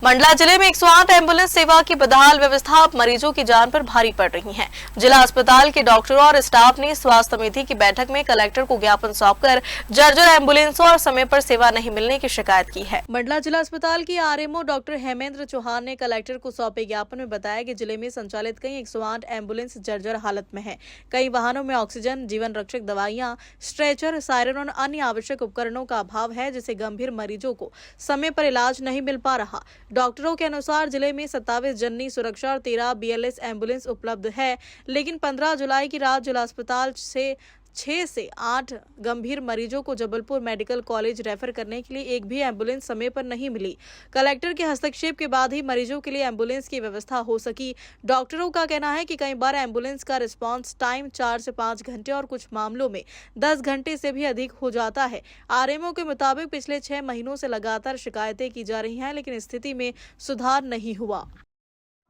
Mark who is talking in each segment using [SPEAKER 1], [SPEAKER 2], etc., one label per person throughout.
[SPEAKER 1] मंडला जिले में 108 एम्बुलेंस सेवा की बदहाल व्यवस्था अब मरीजों की जान पर भारी पड़ रही है। जिला अस्पताल के डॉक्टरों और स्टाफ ने स्वास्थ्य समिति की बैठक में कलेक्टर को ज्ञापन सौंपकर जर्जर एम्बुलेंसों और समय पर सेवा नहीं मिलने की शिकायत की है। मंडला जिला अस्पताल की आरएमओ डॉक्टर हेमेंद्र चौहान ने कलेक्टर को सौंपे ज्ञापन में बताया कि जिले में संचालित कई 108 एम्बुलेंस जर्जर हालत में है। कई वाहनों में ऑक्सीजन, जीवन रक्षक दवाइयां, स्ट्रेचर, सायरन और अन्य आवश्यक उपकरणों का अभाव है, जिससे गंभीर मरीजों को समय पर इलाज नहीं मिल पा रहा। डॉक्टरों के अनुसार जिले में 27 जननी सुरक्षा और 13 BLS एम्बुलेंस उपलब्ध है, लेकिन 15 जुलाई की रात जिला अस्पताल से 6 से 8 गंभीर मरीजों को जबलपुर मेडिकल कॉलेज रेफर करने के लिए एक भी एम्बुलेंस समय पर नहीं मिली। कलेक्टर के हस्तक्षेप के बाद ही मरीजों के लिए एम्बुलेंस की व्यवस्था हो सकी। डॉक्टरों का कहना है कि कई बार एम्बुलेंस का रिस्पांस टाइम 4 से 5 घंटे और कुछ मामलों में 10 घंटे से भी अधिक हो जाता है। आरएमओ के मुताबिक पिछले 6 महीनों से लगातार शिकायतें की जा रही हैं, लेकिन स्थिति में सुधार नहीं हुआ।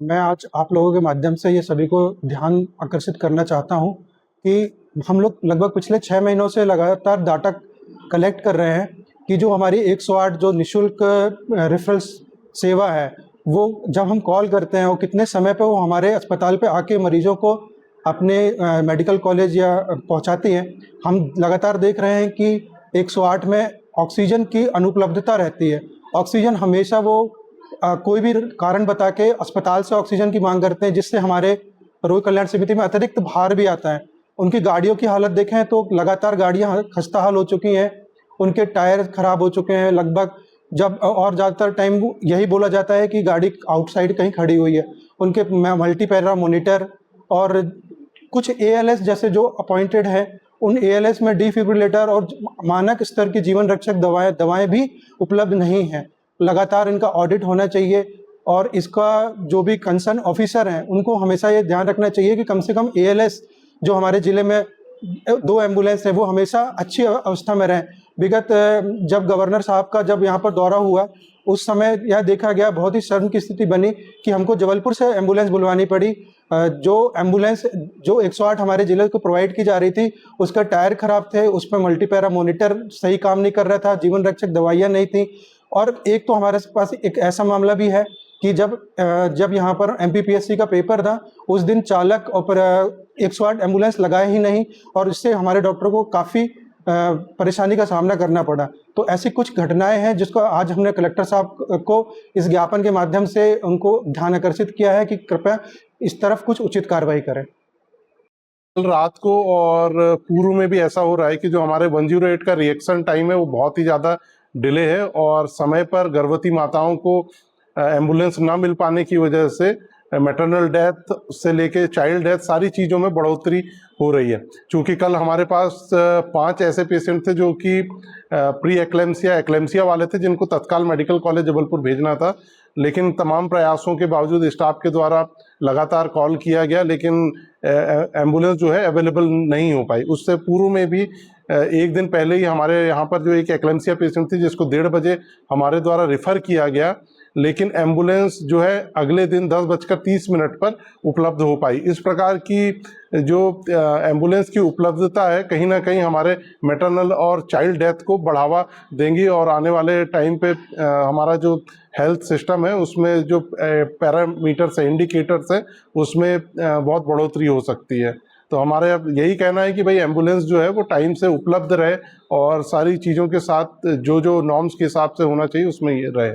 [SPEAKER 2] मैं आज आप लोगों के माध्यम से ये सभी को ध्यान आकर्षित करना चाहता हूँ कि हम लोग लगभग पिछले 6 महीनों से लगातार डाटा कलेक्ट कर रहे हैं कि जो हमारी 108 जो निःशुल्क रेफरल सेवा है, वो जब हम कॉल करते हैं वो कितने समय पे वो हमारे अस्पताल पे आके मरीजों को अपने मेडिकल कॉलेज या पहुंचाती हैं। हम लगातार देख रहे हैं कि 108 में ऑक्सीजन की अनुपलब्धता रहती है। ऑक्सीजन हमेशा वो कोई भी कारण बता के अस्पताल से ऑक्सीजन की मांग करते हैं, जिससे हमारे रोगी कल्याण समिति में अतिरिक्त भार भी आता है। उनकी गाड़ियों की हालत देखें तो लगातार गाड़ियां खस्ता हाल हो चुकी हैं, उनके टायर खराब हो चुके हैं। लगभग जब और ज़्यादातर टाइम यही बोला जाता है कि गाड़ी आउटसाइड कहीं खड़ी हुई है। उनके मल्टीपैरा मॉनिटर और कुछ ALS जैसे जो अपॉइंटेड हैं, उन ALS में डिफिब्रिलेटर और मानक स्तर की जीवन रक्षक दवाएं भी उपलब्ध नहीं हैं। लगातार इनका ऑडिट होना चाहिए और इसका जो भी कंसर्न ऑफिसर हैं उनको हमेशा ये ध्यान रखना चाहिए कि कम से कम ALS जो हमारे ज़िले में 2 एम्बुलेंस है वो हमेशा अच्छी अवस्था में रहें। विगत जब गवर्नर साहब का जब यहाँ पर दौरा हुआ उस समय यह देखा गया, बहुत ही शर्म की स्थिति बनी कि हमको जबलपुर से एम्बुलेंस बुलवानी पड़ी। जो एम्बुलेंस जो 108 हमारे ज़िले को प्रोवाइड की जा रही थी उसका टायर खराब थे, उस पर मल्टीपैरा मॉनिटर सही काम नहीं कर रहा था, जीवन रक्षक दवाइयाँ नहीं थी। और एक तो हमारे पास एक ऐसा मामला भी है कि जब यहाँ पर MPPSC का पेपर था उस दिन चालक और 108 एम्बुलेंस लगाए ही नहीं और इससे हमारे डॉक्टरों को काफ़ी परेशानी का सामना करना पड़ा। तो ऐसी कुछ घटनाएं हैं जिसको आज हमने कलेक्टर साहब को इस ज्ञापन के माध्यम से उनको ध्यान आकर्षित किया है कि कृपया इस तरफ कुछ उचित कार्रवाई करें।
[SPEAKER 3] कल रात को और पूर्व में भी ऐसा हो रहा है कि जो हमारे 108 का रिएक्शन टाइम है वो बहुत ही ज़्यादा डिले है और समय पर गर्भवती माताओं को एम्बुलेंस ना मिल पाने की वजह से मैटरनल डेथ से लेके चाइल्ड डेथ सारी चीज़ों में बढ़ोतरी हो रही है। क्योंकि कल हमारे पास 5 ऐसे पेशेंट थे जो कि प्री एक्लेम्सिया वाले थे, जिनको तत्काल मेडिकल कॉलेज जबलपुर भेजना था, लेकिन तमाम प्रयासों के बावजूद स्टाफ के द्वारा लगातार कॉल किया गया, लेकिन एम्बुलेंस जो है अवेलेबल नहीं हो पाई। उससे पूर्व में भी एक दिन पहले ही हमारे यहाँ पर जो एक एक्लेम्सिया पेशेंट थी जिसको 1:30 बजे हमारे द्वारा रेफर किया गया, लेकिन एम्बुलेंस जो है अगले दिन 10:30 पर उपलब्ध हो पाई। इस प्रकार की जो एम्बुलेंस की उपलब्धता है कहीं ना कहीं हमारे मैटरनल और चाइल्ड डेथ को बढ़ावा देंगी और आने वाले टाइम पे हमारा जो हेल्थ सिस्टम है उसमें जो पैरामीटर्स है, इंडिकेटर्स है, उसमें बहुत बढ़ोतरी हो सकती है। तो हमारे अब यही कहना है कि भाई एम्बुलेंस जो है वो टाइम से उपलब्ध रहे और सारी चीज़ों के साथ जो नॉर्म्स के हिसाब से होना चाहिए उसमें ये रहे।